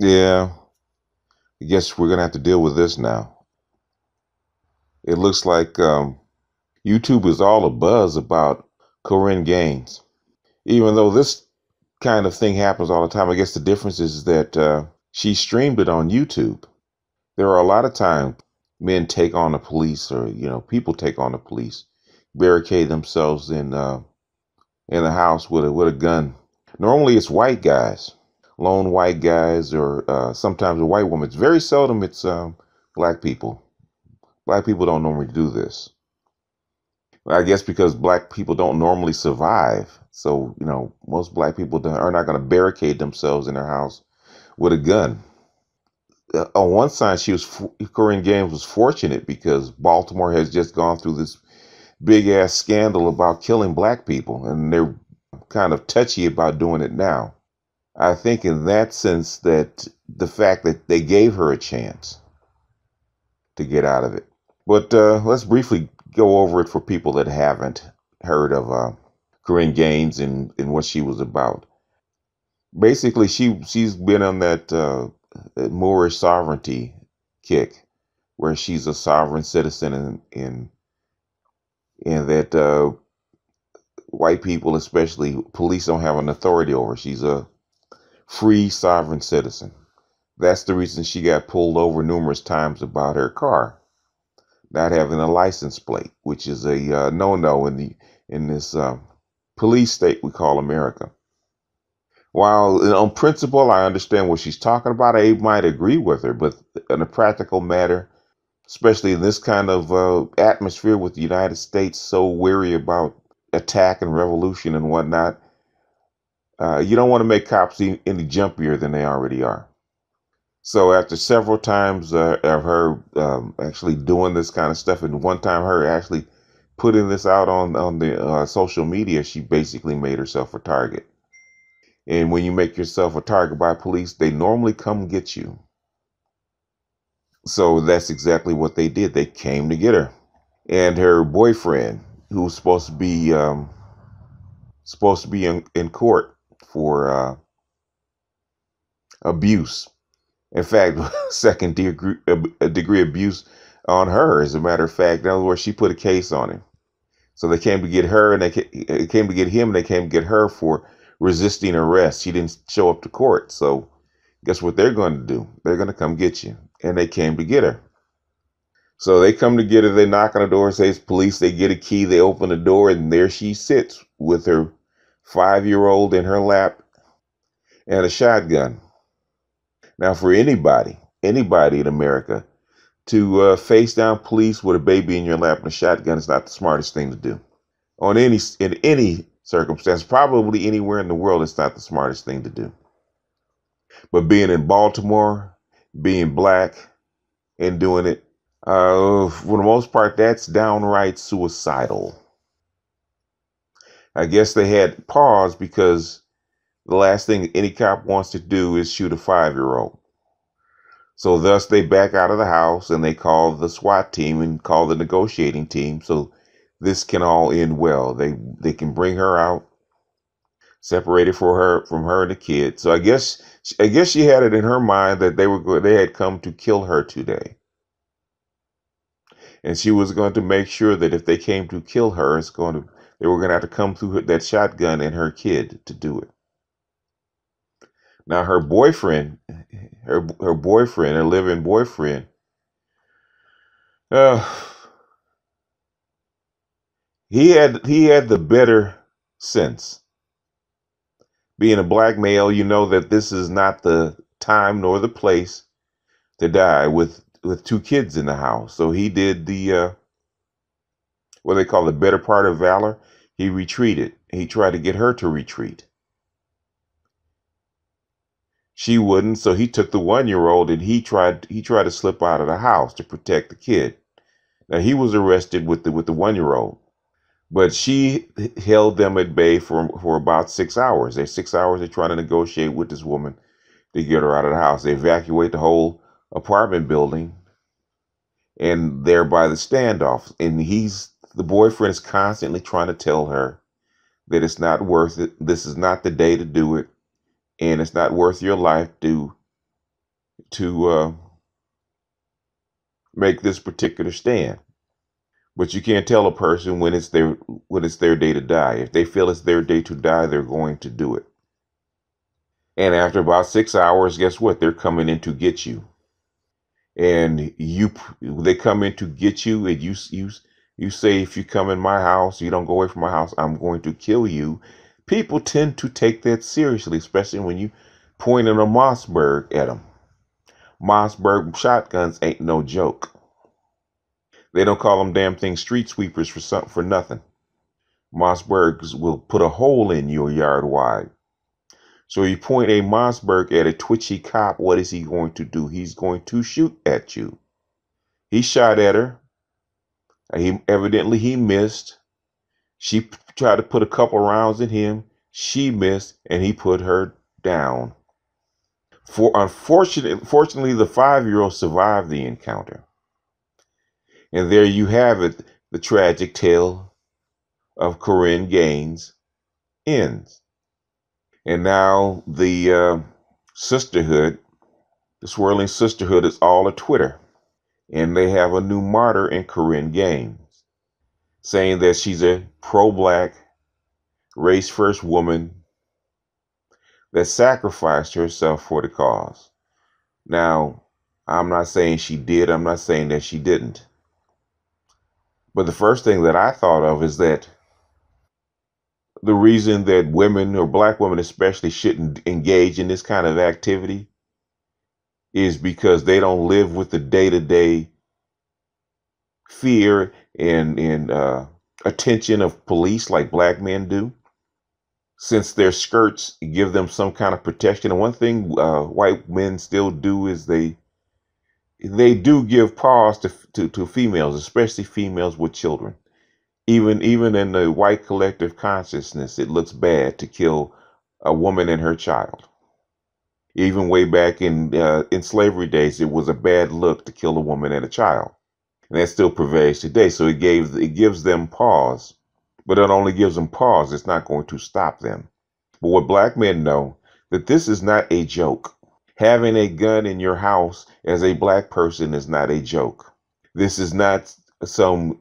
Yeah, I guess we're gonna have to deal with this now. It looks like YouTube is all abuzz about Korryn Gaines. Even though this kind of thing happens all the time, I guess the difference is that she streamed it on YouTube. There are a lot of times men take on the police, or people take on the police, barricade themselves in a house with a gun. Normally, it's white guys, lone white guys, or sometimes a white woman. It's very seldom it's black people. Black people don't normally do this. I guess because black people don't normally survive. So, most black people are not going to barricade themselves in their house with a gun. On one side, Korryn Gaines was fortunate because Baltimore has just gone through this big ass scandal about killing black people, and they're kind of touchy about doing it now. I think in that sense that the fact that they gave her a chance to get out of it. But let's briefly go over it for people that haven't heard of Korryn Gaines and what she was about. Basically, she's been on that Moorish sovereignty kick, where she's a sovereign citizen in that white people, especially police, don't have an authority over. She's a free sovereign citizen. That's the reason she got pulled over numerous times about her car not having a license plate, which is a no-no in this police state we call America. While on principle I understand what she's talking about, I might agree with her, but in a practical matter, especially in this kind of atmosphere with the United States so weary about attack and revolution and whatnot, you don't want to make cops any jumpier than they already are. So after several times of her actually doing this kind of stuff, and one time her actually putting this out on the social media, she basically made herself a target. And when you make yourself a target by police, they normally come get you. So that's exactly what they did. They came to get her. And her boyfriend, who was supposed to be in court for abuse. In fact, second degree abuse on her, as a matter of fact. In other words, she put a case on him. So they came to get her, and they came to get him, and they came to get her for resisting arrest. She didn't show up to court. So guess what they're going to do? They're going to come get you. And they came to get her. So they come to get her. They knock on the door, say it's police. They get a key. They open the door, and there she sits with her 5-year-old in her lap and a shotgun. Now, for anybody in America, to face down police with a baby in your lap and a shotgun is not the smartest thing to do. In any circumstance, probably anywhere in the world, it's not the smartest thing to do. But being in Baltimore, being black, and doing it, for the most part, that's downright suicidal. I guess they had pause because the last thing any cop wants to do is shoot a 5-year-old. So thus they back out of the house and they call the SWAT team and call the negotiating team. So this can all end well. They can bring her out, separated from her and the kid. So I guess she had it in her mind that they had come to kill her today. And she was going to make sure that if they came to kill her, they were going to have to come through that shotgun and her kid to do it. Now her boyfriend, her live-in boyfriend, he had the better sense. Being a black male, you know that this is not the time nor the place to die with 2 kids in the house. So he did the what they call the better part of valor. He retreated. He tried to get her to retreat. She wouldn't, so he took the 1-year-old and he tried to slip out of the house to protect the kid. Now he was arrested with the 1-year-old, but she held them at bay for about 6 hours. They're 6 hours. They're trying to negotiate with this woman to get her out of the house. They evacuate the whole apartment building, and thereby the standoff. And the boyfriend is constantly trying to tell her that it's not worth it. This is not the day to do it. And it's not worth your life to to make this particular stand. But you can't tell a person when it's their day to die. If they feel it's their day to die, they're going to do it. And after about 6 hours, guess what? They're coming in to get you. And they come in to get you, and you say, if you come in my house, you don't go away from my house, I'm going to kill you. People tend to take that seriously, especially when you point in a Mossberg at them. Mossberg shotguns ain't no joke. They don't call them damn things street sweepers for nothing. Mossbergs will put a hole in your yard wide. So you point a Mossberg at a twitchy cop, what is he going to do? He's going to shoot at you. He shot at her. He missed. She tried to put a couple rounds in him. She missed, and he put her down. Fortunately, the 5-year-old survived the encounter. And there you have it. The tragic tale of Korryn Gaines ends. And now the Sisterhood, the Swirling Sisterhood, is all a Twitter. And they have a new martyr in Korryn Gaines, saying that she's a pro-black, race-first woman that sacrificed herself for the cause. Now, I'm not saying she did. I'm not saying that she didn't. But the first thing that I thought of is that the reason that women, or black women especially, shouldn't engage in this kind of activity is because they don't live with the day-to-day fear and attention of police like black men do. Since their skirts give them some kind of protection. And one thing white men still do is they do give pause to females, especially females with children. Even in the white collective consciousness, it looks bad to kill a woman and her child. Even way back in slavery days, it was a bad look to kill a woman and a child. And that still prevails today. So it gives them pause. But it only gives them pause. It's not going to stop them. But what black men know, that this is not a joke. Having a gun in your house as a black person is not a joke. This is not some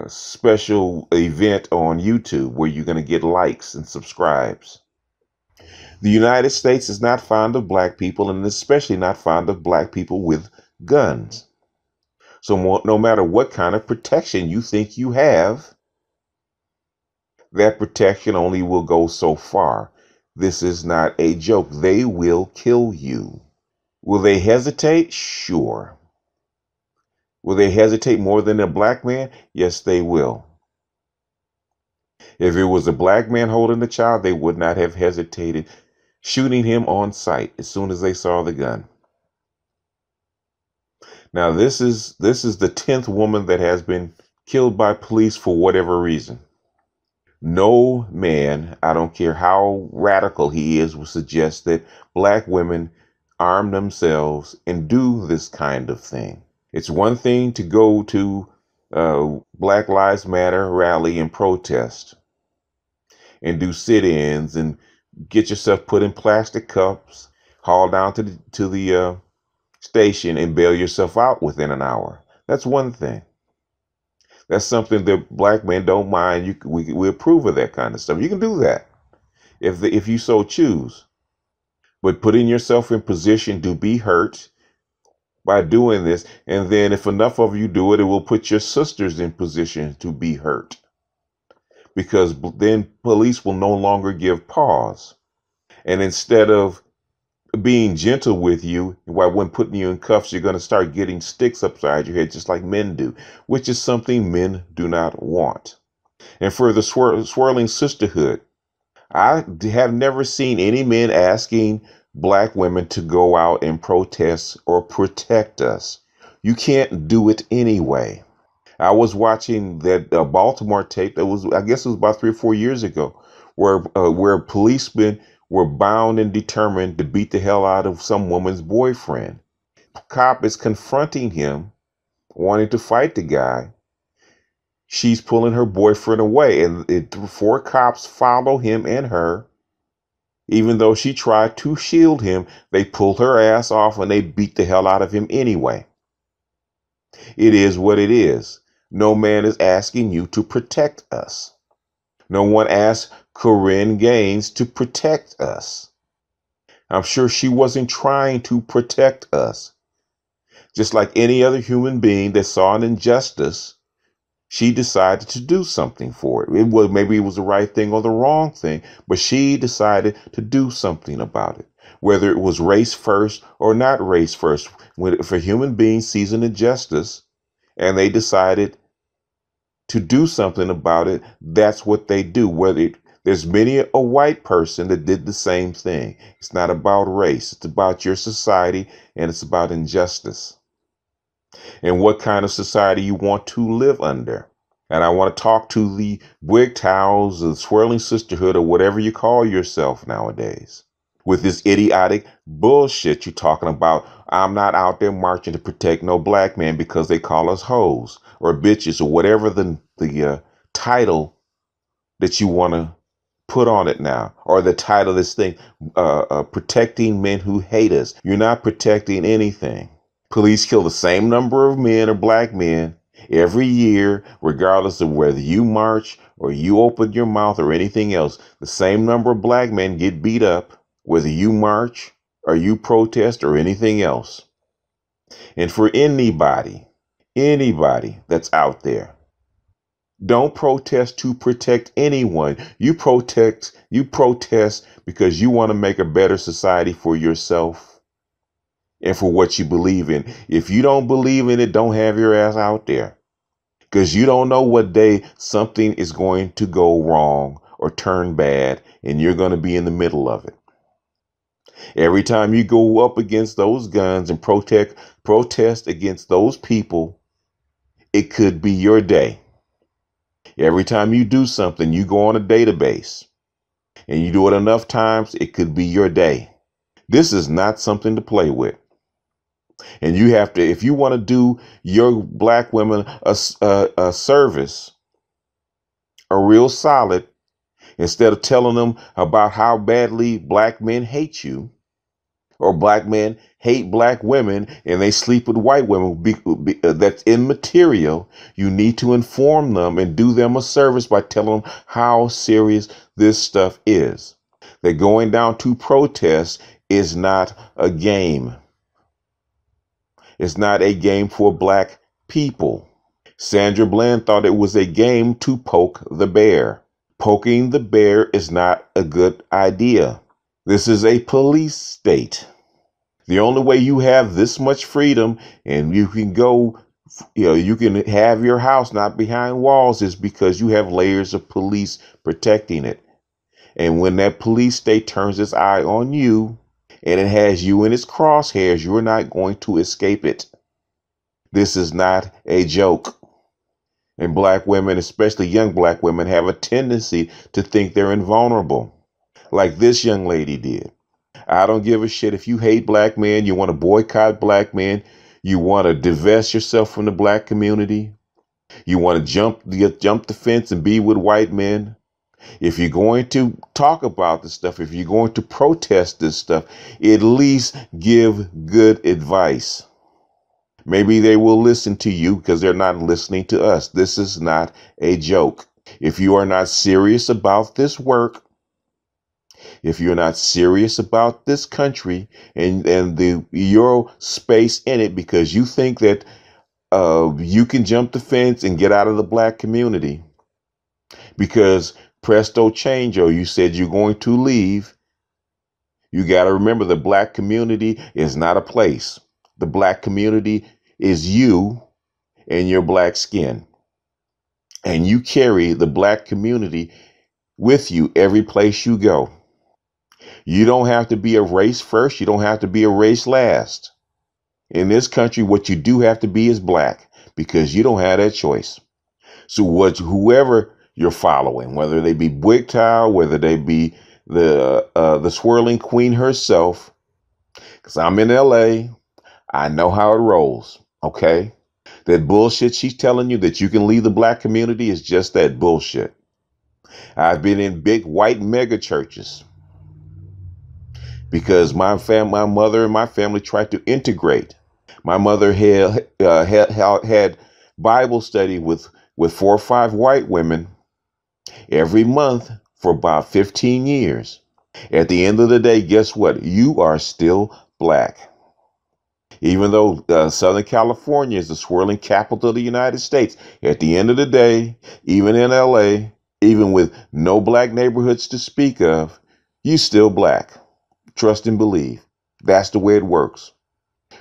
special event on YouTube where you're going to get likes and subscribes. The United States is not fond of black people, and especially not fond of black people with guns. So no matter what kind of protection you think you have, that protection only will go so far. This is not a joke. They will kill you. Will they hesitate? Sure. Will they hesitate more than a black man? Yes, they will. If it was a black man holding the child, they would not have hesitated shooting him on sight as soon as they saw the gun. Now, this is the 10th woman that has been killed by police for whatever reason. No man, I don't care how radical he is, will suggest that black women arm themselves and do this kind of thing. It's one thing to go to Black Lives Matter rally and protest and do sit-ins and get yourself put in plastic cups, hauled down to the station and bail yourself out within an hour. That's one thing. That's something that black men don't mind. We approve of that kind of stuff. You can do that if you so choose. But putting yourself in position to be hurt by doing this, and then if enough of you do it, it will put your sisters in position to be hurt. Because then police will no longer give pause. And instead of being gentle with you, while when putting you in cuffs, you're going to start getting sticks upside your head, just like men do, which is something men do not want. And for the Swirling Sisterhood, I have never seen any men asking black women to go out and protest or protect us. You can't do it anyway. I was watching that Baltimore tape that was, I guess it was about 3 or 4 years ago, where policemen were bound and determined to beat the hell out of some woman's boyfriend. Cop is confronting him, wanting to fight the guy. She's pulling her boyfriend away, and 4 cops follow him and her Even though she tried to shield him, they pulled her ass off and they beat the hell out of him anyway. It is what it is. No man is asking you to protect us. No one asked Korryn Gaines to protect us. I'm sure she wasn't trying to protect us. Just like any other human being that saw an injustice, she decided to do something for it. Maybe it was the right thing or the wrong thing, but she decided to do something about it. Whether it was race first or not race first, if a human being sees an injustice and they decided to do something about it, that's what they do. There's many a white person that did the same thing. It's not about race. It's about your society, and it's about injustice and what kind of society you want to live under. And I want to talk to the wig towels, the swirling sisterhood, or whatever you call yourself nowadays. With this idiotic bullshit you're talking about, I'm not out there marching to protect no black man because they call us hoes or bitches or whatever the title that you want to put on it now, or the title of this thing, protecting men who hate us. You're not protecting anything. Police kill the same number of men or black men every year, regardless of whether you march or you open your mouth or anything else. The same number of black men get beat up, whether you march or you protest or anything else. And for anybody that's out there, don't protest to protect anyone. You protest because you want to make a better society for yourself and for what you believe in. If you don't believe in it, don't have your ass out there, because you don't know what day something is going to go wrong or turn bad, and you're going to be in the middle of it. Every time you go up against those guns and protest against those people, it could be your day. Every time you do something, you go on a database and you do it enough times, it could be your day. This is not something to play with. And you have to, if you want to do your black women a service, a real solid, instead of telling them about how badly black men hate you, or black men hate black women and they sleep with white women, that's immaterial. You need to inform them and do them a service by telling them how serious this stuff is. That going down to protest is not a game. It's not a game for black people. Sandra Bland thought it was a game to poke the bear. Poking the bear is not a good idea. This is a police state. The only way you have this much freedom and you can go, you can have your house not behind walls is because you have layers of police protecting it. And when that police state turns its eye on you and it has you in its crosshairs, you're not going to escape it. This is not a joke. And black women, especially young black women, have a tendency to think they're invulnerable, like this young lady did. I don't give a shit if you hate black men, you want to boycott black men, you want to divest yourself from the black community, you want to jump the fence and be with white men. If you're going to talk about this stuff, if you're going to protest this stuff, at least give good advice. Maybe they will listen to you because they're not listening to us. This is not a joke. If you are not serious about this work, if you're not serious about this country and your space in it, because you think that you can jump the fence and get out of the black community, because presto changeo, you said you're going to leave. You got to remember the black community is not a place. The black community is you and your black skin. And you carry the black community with you every place you go. You don't have to be a race first. You don't have to be a race last. In this country, what you do have to be is black, because you don't have that choice. So whoever you're following, whether they be Wigtow, whether they be the swirling queen herself, because I'm in LA, I know how it rolls. Okay. That bullshit she's telling you that you can leave the black community is just that bullshit. I've been in big white mega churches because my mother and my family tried to integrate. My mother had Bible study with 4 or 5 white women every month for about 15 years. At the end of the day, guess what? You are still black. Even though Southern California is the swirling capital of the United States, at the end of the day, even in LA, even with no black neighborhoods to speak of, you still black. Trust and believe. That's the way it works.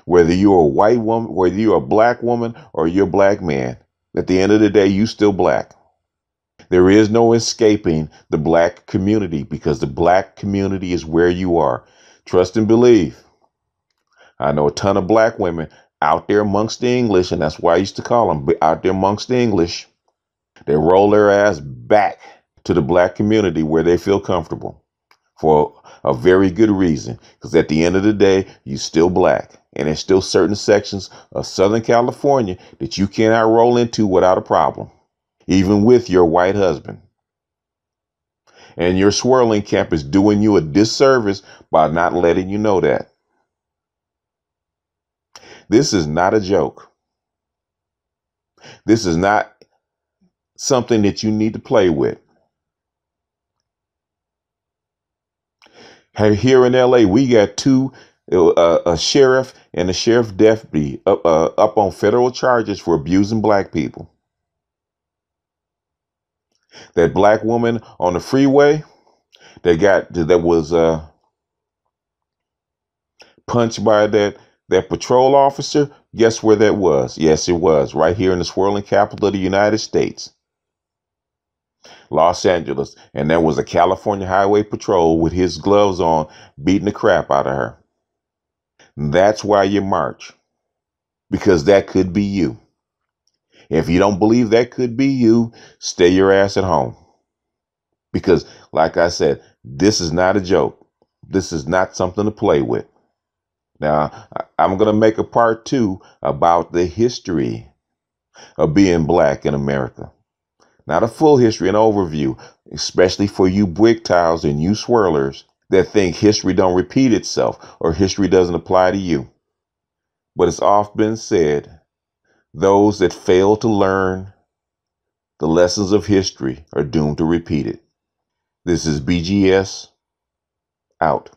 Whether you're a white woman, whether you're a black woman, or you're a black man, at the end of the day, you still black. There is no escaping the black community because the black community is where you are. Trust and believe. I know a ton of black women out there amongst the English, and that's why I used to call them out there amongst the English. They roll their ass back to the black community where they feel comfortable for a very good reason. Because at the end of the day, you still black. And there's still certain sections of Southern California that you cannot roll into without a problem, even with your white husband. And your swirling camp is doing you a disservice by not letting you know that. This is not a joke. This is not something that you need to play with. Here in LA, we got a sheriff and a sheriff deputy up on federal charges for abusing black people. That black woman on the freeway that was punched by that patrol officer. Guess where that was? Yes, it was right here in the swirling capital of the United States, Los Angeles. And there was a California Highway Patrol with his gloves on, beating the crap out of her. That's why you march, because that could be you. If you don't believe that could be you, stay your ass at home. Because, like I said, this is not a joke. This is not something to play with. Now, I'm going to make a part 2 about the history of being black in America. Not a full history, an overview, especially for you brick tiles and you swirlers that think history don't repeat itself or history doesn't apply to you. But it's often been said, those that fail to learn the lessons of history are doomed to repeat it. This is BGS out.